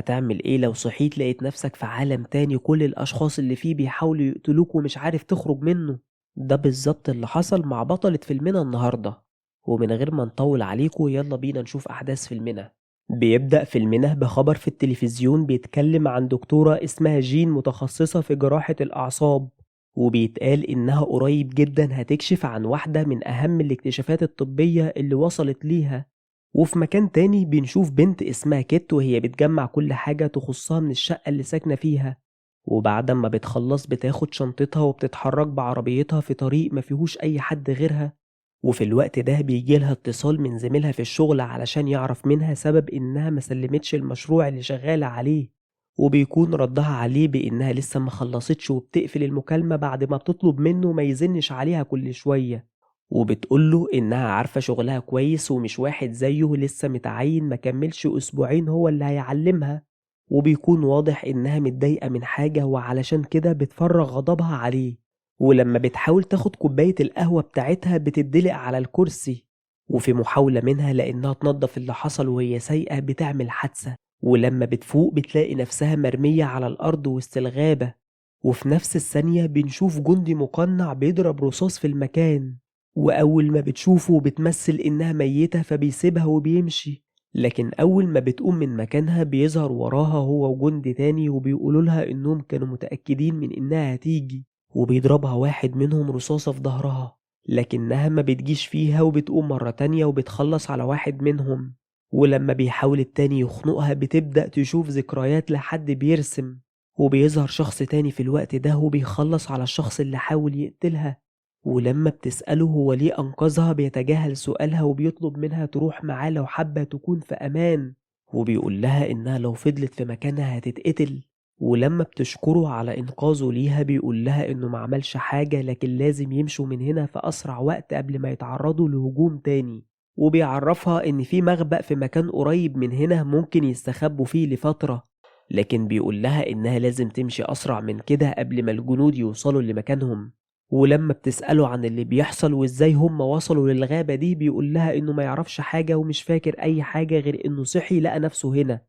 هتعمل ايه لو صحيت لقيت نفسك في عالم تاني كل الاشخاص اللي فيه بيحاولوا يقتلوك ومش عارف تخرج منه؟ ده بالظبط اللي حصل مع بطلة فيلمنا النهاردة. ومن غير ما نطول عليكم يلا بينا نشوف احداث فيلمنا. بيبدأ فيلمنا بخبر في التلفزيون بيتكلم عن دكتورة اسمها جين متخصصة في جراحة الأعصاب، وبيتقال إنها قريب جدا هتكشف عن واحدة من أهم الاكتشافات الطبية اللي وصلت ليها. وفي مكان تاني بنشوف بنت اسمها كيت وهي بتجمع كل حاجة تخصها من الشقة اللي ساكنة فيها، وبعد ما بتخلص بتاخد شنطتها وبتتحرك بعربيتها في طريق ما فيهوش أي حد غيرها. وفي الوقت ده بيجيلها اتصال من زميلها في الشغل علشان يعرف منها سبب إنها ما سلمتش المشروع اللي شغالة عليه، وبيكون ردها عليه بإنها لسه ما خلصتش وبتقفل المكالمة بعد ما بتطلب منه ما يزنش عليها كل شوية. وبتقوله إنها عارفة شغلها كويس ومش واحد زيه لسه متعين ما كملش أسبوعين هو اللي هيعلمها. وبيكون واضح إنها متضايقة من حاجة وعلشان كده بتفرغ غضبها عليه. ولما بتحاول تاخد كوباية القهوة بتاعتها بتدلق على الكرسي، وفي محاولة منها لأنها تنظف اللي حصل وهي سايقة بتعمل حادثة. ولما بتفوق بتلاقي نفسها مرمية على الأرض وسط الغابة. وفي نفس الثانية بنشوف جندي مقنع بيضرب رصاص في المكان، وأول ما بتشوفه بتمثل إنها ميتة فبيسيبها وبيمشي. لكن أول ما بتقوم من مكانها بيظهر وراها هو وجندي تاني وبيقولوا لها إنهم كانوا متأكدين من إنها هتيجي، وبيضربها واحد منهم رصاصة في ظهرها، لكنها ما بتجيش فيها وبتقوم مرة تانية وبتخلص على واحد منهم. ولما بيحاول التاني يخنقها بتبدأ تشوف ذكريات لحد بيرسم، وبيظهر شخص تاني في الوقت ده وبيخلص على الشخص اللي حاول يقتلها. ولما بتسأله هو ليه أنقذها بيتجاهل سؤالها وبيطلب منها تروح معاه لو حابة تكون في أمان، وبيقول لها إنها لو فضلت في مكانها هتتقتل. ولما بتشكره على إنقاذه ليها بيقول لها إنه معملش حاجة لكن لازم يمشوا من هنا في أسرع وقت قبل ما يتعرضوا لهجوم تاني. وبيعرفها إن في مخبأ في مكان قريب من هنا ممكن يستخبوا فيه لفترة، لكن بيقول لها إنها لازم تمشي أسرع من كده قبل ما الجنود يوصلوا لمكانهم. ولما بتسأله عن اللي بيحصل وإزاي هم وصلوا للغابة دي بيقول لها إنه ما يعرفش حاجة ومش فاكر أي حاجة غير إنه صحي لقى نفسه هنا.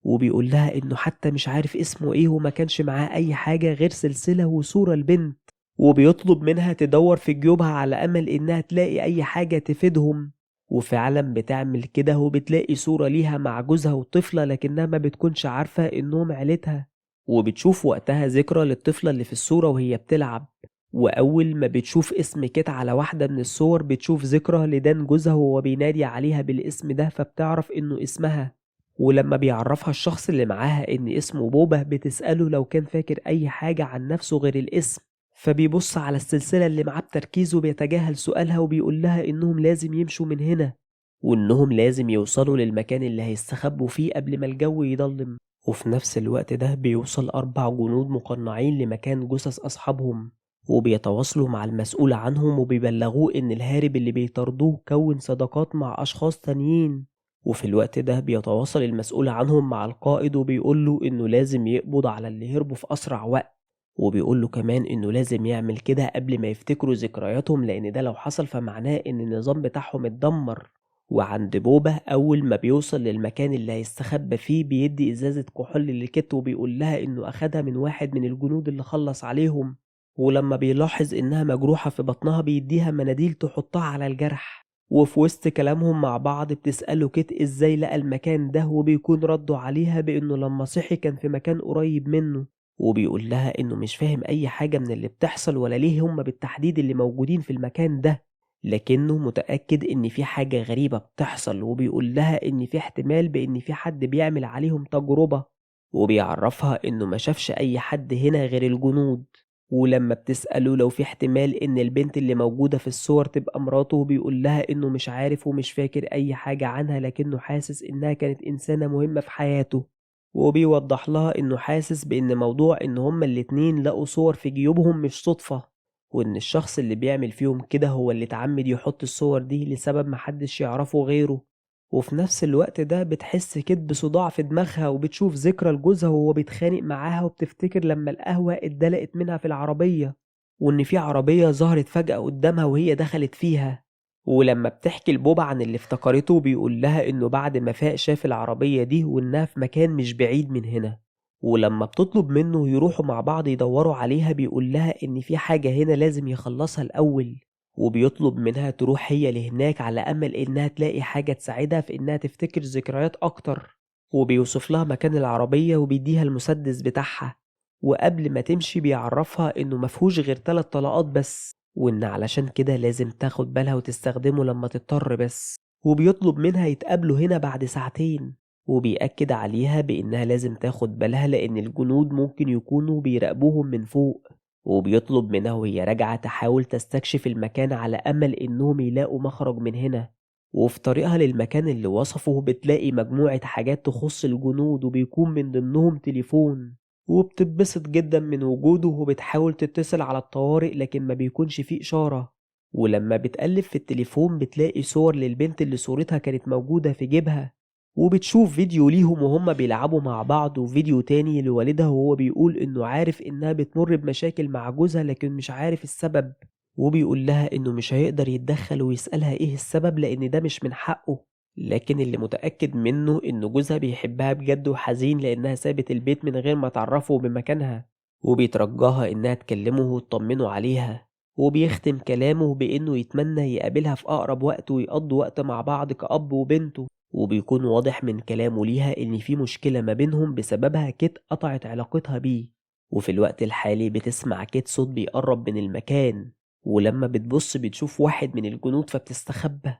وبيقول لها إنه حتى مش عارف اسمه إيه وما كانش معاه أي حاجة غير سلسلة وصورة البنت، وبيطلب منها تدور في جيوبها على أمل إنها تلاقي أي حاجة تفيدهم. وفعلا بتعمل كده وبتلاقي صورة ليها مع جوزها وطفلة لكنها ما بتكونش عارفة إنهم عيلتها. وبتشوف وقتها ذكرى للطفلة اللي في الصورة وهي بتلعب. وأول ما بتشوف اسم كيت على واحدة من الصور بتشوف ذكرى لدان جوزها وهو بينادي عليها بالاسم ده فبتعرف إنه اسمها. ولما بيعرفها الشخص اللي معاها إن اسمه بوبا بتسأله لو كان فاكر أي حاجة عن نفسه غير الاسم، فبيبص على السلسلة اللي معاه بتركيز وبيتجاهل سؤالها وبيقول لها إنهم لازم يمشوا من هنا، وإنهم لازم يوصلوا للمكان اللي هيستخبوا فيه قبل ما الجو يضلم. وفي نفس الوقت ده بيوصل 4 جنود مقنعين لمكان جثث أصحابهم، وبيتواصلوا مع المسؤول عنهم وبيبلغوه إن الهارب اللي بيطاردوه كون صداقات مع أشخاص تانيين. وفي الوقت ده بيتواصل المسؤول عنهم مع القائد وبيقوله إنه لازم يقبض على اللي هربوا في أسرع وقت، وبيقوله كمان إنه لازم يعمل كده قبل ما يفتكروا ذكرياتهم لأن ده لو حصل فمعناه إن النظام بتاعهم اتدمر. وعند بوبا أول ما بيوصل للمكان اللي هيستخبى فيه بيدي إزازة كحول لكيت وبيقول لها إنه أخدها من واحد من الجنود اللي خلص عليهم. ولما بيلاحظ إنها مجروحة في بطنها بيديها مناديل تحطها على الجرح. وفي وسط كلامهم مع بعض بتسأله كيت إزاي لقى المكان ده وبيكون رده عليها بإنه لما صحي كان في مكان قريب منه. وبيقول لها إنه مش فاهم أي حاجة من اللي بتحصل ولا ليه هم بالتحديد اللي موجودين في المكان ده، لكنه متأكد إن في حاجة غريبة بتحصل. وبيقول لها إن في احتمال بإن في حد بيعمل عليهم تجربة، وبيعرفها إنه ما شافش أي حد هنا غير الجنود. ولما بتسأله لو في احتمال إن البنت اللي موجودة في الصور تبقى مراته بيقول لها إنه مش عارف ومش فاكر أي حاجة عنها لكنه حاسس إنها كانت إنسانة مهمة في حياته. وبيوضح لها إنه حاسس بإن موضوع إن هما الاتنين لقوا صور في جيوبهم مش صدفة، وإن الشخص اللي بيعمل فيهم كده هو اللي اتعمد يحط الصور دي لسبب محدش يعرفه غيره. وفي نفس الوقت ده بتحس كده بصداع في دماغها وبتشوف ذكرى لجوزها وهو بيتخانق معاها وبتفتكر لما القهوة اتدلقت منها في العربية، وإن في عربية ظهرت فجأة قدامها وهي دخلت فيها. ولما بتحكي لبوب عن اللي افتكرته بيقول لها إنه بعد ما فاق شاف العربية دي وإنها في مكان مش بعيد من هنا، ولما بتطلب منه يروحوا مع بعض يدوروا عليها بيقول لها إن في حاجة هنا لازم يخلصها الأول، وبيطلب منها تروح هي لهناك على أمل إنها تلاقي حاجة تساعدها في إنها تفتكر ذكريات أكتر، وبيوصف لها مكان العربية وبيديها المسدس بتاعها، وقبل ما تمشي بيعرفها إنه مفهوش غير 3 طلقات بس، وإن علشان كده لازم تاخد بالها وتستخدمه لما تضطر بس، وبيطلب منها يتقابلوا هنا بعد ساعتين، وبيأكد عليها بإنها لازم تاخد بالها لأن الجنود ممكن يكونوا بيراقبوهم من فوق، وبيطلب منها وهي راجعة تحاول تستكشف المكان على أمل إنهم يلاقوا مخرج من هنا، وفي طريقها للمكان اللي وصفه بتلاقي مجموعة حاجات تخص الجنود وبيكون من ضمنهم تليفون، وبتتبسط جدا من وجوده وبتحاول تتصل على الطوارئ لكن ما بيكونش فيه إشارة، ولما بتقلب في التليفون بتلاقي صور للبنت اللي صورتها كانت موجودة في جيبها، وبتشوف فيديو ليهم وهم بيلعبوا مع بعض وفيديو تاني لوالدها وهو بيقول إنه عارف إنها بتمر بمشاكل مع جوزها لكن مش عارف السبب، وبيقول لها إنه مش هيقدر يتدخل ويسألها إيه السبب لأن ده مش من حقه، لكن اللي متأكد منه إنه جوزها بيحبها بجد وحزين لأنها سابت البيت من غير ما تعرفه بمكانها، وبيترجاها إنها تكلمه وتطمنه عليها، وبيختم كلامه بإنه يتمنى يقابلها في أقرب وقت ويقضوا وقت مع بعض كأب وبنته، وبيكون واضح من كلامه ليها إن في مشكلة ما بينهم بسببها كيت قطعت علاقتها بيه، وفي الوقت الحالي بتسمع كيت صوت بيقرب من المكان، ولما بتبص بتشوف واحد من الجنود فبتستخبى،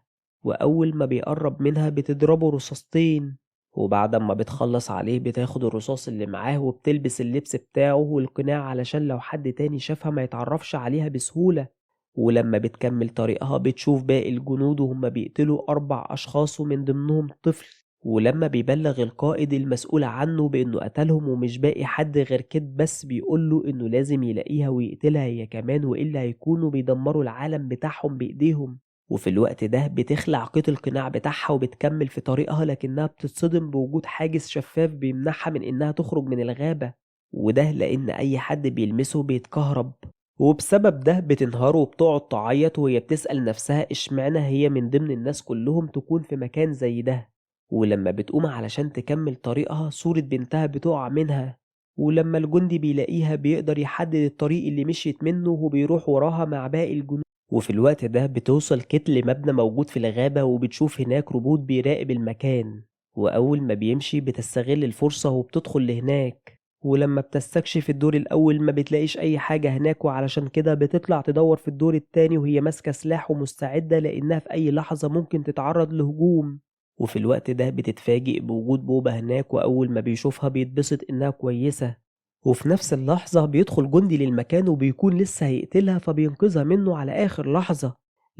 وأول ما بيقرب منها بتضربه رصاصتين، وبعد ما بتخلص عليه بتاخد الرصاص اللي معاه وبتلبس اللبس بتاعه والقناع علشان لو حد تاني شافها ما يتعرفش عليها بسهولة، ولما بتكمل طريقها بتشوف باقي الجنود وهم بيقتلوا 4 أشخاص ومن ضمنهم طفل، ولما بيبلغ القائد المسؤول عنه بإنه قتلهم ومش باقي حد غير كده بس بيقوله إنه لازم يلاقيها ويقتلها هي كمان وإلا هيكونوا بيدمروا العالم بتاعهم بإيديهم، وفي الوقت ده بتخلع قيد القناع بتاعها وبتكمل في طريقها لكنها بتتصدم بوجود حاجز شفاف بيمنعها من إنها تخرج من الغابة، وده لأن أي حد بيلمسه بيتكهرب، وبسبب ده بتنهار وبتقعد تعيط وهي بتسأل نفسها اشمعنى هي من ضمن الناس كلهم تكون في مكان زي ده، ولما بتقوم علشان تكمل طريقها صورة بنتها بتقع منها، ولما الجندي بيلاقيها بيقدر يحدد الطريق اللي مشيت منه وبيروح وراها مع باقي الجنود، وفي الوقت ده بتوصل كيت لمبنى موجود في الغابة وبتشوف هناك روبوت بيراقب المكان، وأول ما بيمشي بتستغل الفرصة وبتدخل لهناك، ولما بتستكشف الدور الأول ما بتلاقيش أي حاجة هناك وعلشان كده بتطلع تدور في الدور التاني وهي ماسكة سلاح ومستعدة لأنها في أي لحظة ممكن تتعرض لهجوم، وفي الوقت ده بتتفاجئ بوجود بوبا هناك وأول ما بيشوفها بيتبسط إنها كويسة، وفي نفس اللحظة بيدخل جندي للمكان وبيكون لسه هيقتلها فبينقذها منه على آخر لحظة،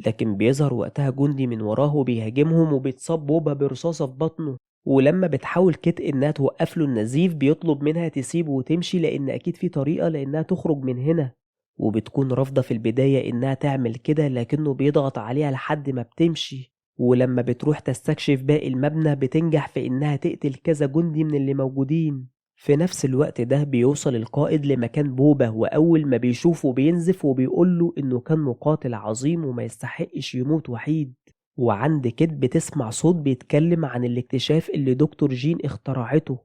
لكن بيظهر وقتها جندي من وراه وبيهاجمهم وبيتصاب بوبا برصاصة في بطنه، ولما بتحاول كيت إنها توقف له النزيف بيطلب منها تسيبه وتمشي لأن أكيد في طريقة لأنها تخرج من هنا، وبتكون رافضة في البداية إنها تعمل كده لكنه بيضغط عليها لحد ما بتمشي، ولما بتروح تستكشف باقي المبنى بتنجح في إنها تقتل كذا جندي من اللي موجودين، في نفس الوقت ده بيوصل القائد لمكان بوبا وأول ما بيشوفه بينزف وبيقوله إنه كان مقاتل عظيم وما يستحقش يموت وحيد، وعند كده بتسمع صوت بيتكلم عن الاكتشاف اللي دكتور جين اخترعته،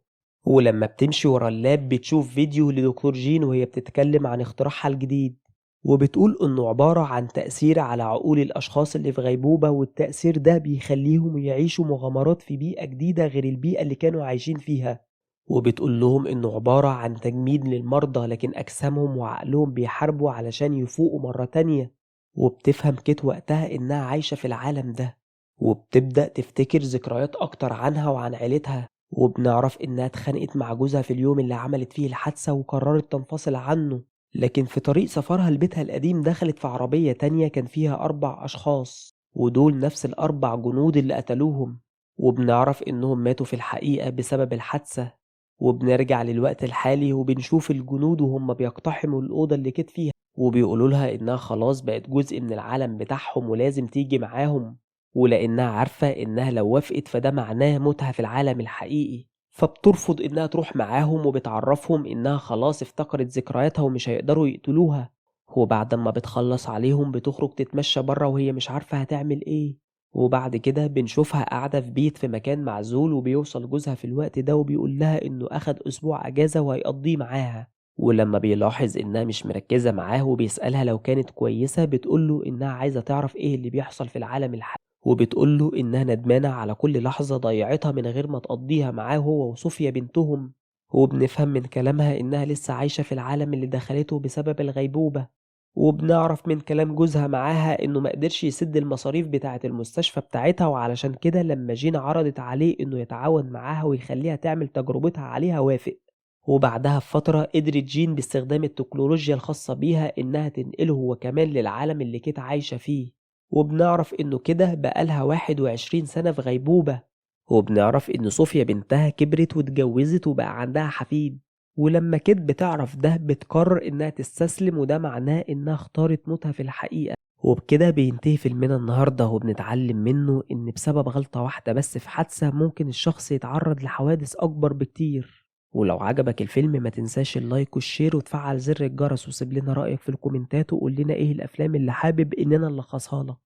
ولما بتمشي ورا اللاب بتشوف فيديو لدكتور جين وهي بتتكلم عن اختراعها الجديد، وبتقول إنه عبارة عن تأثير على عقول الأشخاص اللي في غيبوبة والتأثير ده بيخليهم يعيشوا مغامرات في بيئة جديدة غير البيئة اللي كانوا عايشين فيها، وبتقول لهم إنه عبارة عن تجميد للمرضى لكن أجسامهم وعقلهم بيحاربوا علشان يفوقوا مرة تانية، وبتفهم كيت وقتها إنها عايشة في العالم ده، وبتبدأ تفتكر ذكريات أكتر عنها وعن عيلتها، وبنعرف إنها اتخانقت مع جوزها في اليوم اللي عملت فيه الحادثة وقررت تنفصل عنه، لكن في طريق سفرها لبيتها القديم دخلت في عربية تانية كان فيها 4 أشخاص ودول نفس ال4 جنود اللي قتلوهم، وبنعرف إنهم ماتوا في الحقيقة بسبب الحادثة، وبنرجع للوقت الحالي وبنشوف الجنود وهم بيقتحموا الأوضة اللي كانت فيها وبيقولوا لها إنها خلاص بقت جزء من العالم بتاعهم ولازم تيجي معاهم، ولأنها عارفة إنها لو وافقت فده معناه موتها في العالم الحقيقي، فبترفض إنها تروح معاهم وبتعرفهم إنها خلاص افتكرت ذكرياتها ومش هيقدروا يقتلوها، وبعد ما بتخلص عليهم بتخرج تتمشى بره وهي مش عارفة هتعمل ايه. وبعد كده بنشوفها قاعدة في بيت في مكان معزول، وبيوصل جوزها في الوقت ده وبيقول لها انه اخد اسبوع اجازة وهيقضيه معاها. ولما بيلاحظ انها مش مركزة معاه وبيسألها لو كانت كويسة، بتقوله انها عايزة تعرف ايه اللي بيحصل في العالم الحقيقي، وبتقوله انها ندمانة على كل لحظة ضيعتها من غير ما تقضيها معاه هو وصوفيا بنتهم. وبنفهم من كلامها انها لسه عايشة في العالم اللي دخلته بسبب الغيبوبة. وبنعرف من كلام جوزها معاها انه مقدرش يسد المصاريف بتاعة المستشفى بتاعتها، وعلشان كده لما جينا عرضت عليه انه يتعاون معاها ويخليها تعمل تجربتها عليها وافق. وبعدها بفترة قدرت جين باستخدام التكنولوجيا الخاصة بيها انها تنقله هو كمان للعالم اللي كانت عايشة فيه. وبنعرف انه كده بقالها 21 سنة في غيبوبة. وبنعرف ان صوفيا بنتها كبرت واتجوزت وبقى عندها حفيد. ولما كيت بتعرف ده بتقرر انها تستسلم، وده معناه انها اختارت موتها في الحقيقة. وبكده بينتهي فيلمنا النهاردة، وبنتعلم منه ان بسبب غلطة واحدة بس في حادثة ممكن الشخص يتعرض لحوادث اكبر بكتير. ولو عجبك الفيلم ما تنساش اللايك والشير وتفعل زر الجرس، وسيب لنا رأيك في الكومنتات وقول لنا ايه الافلام اللي حابب اننا نلخصها لك.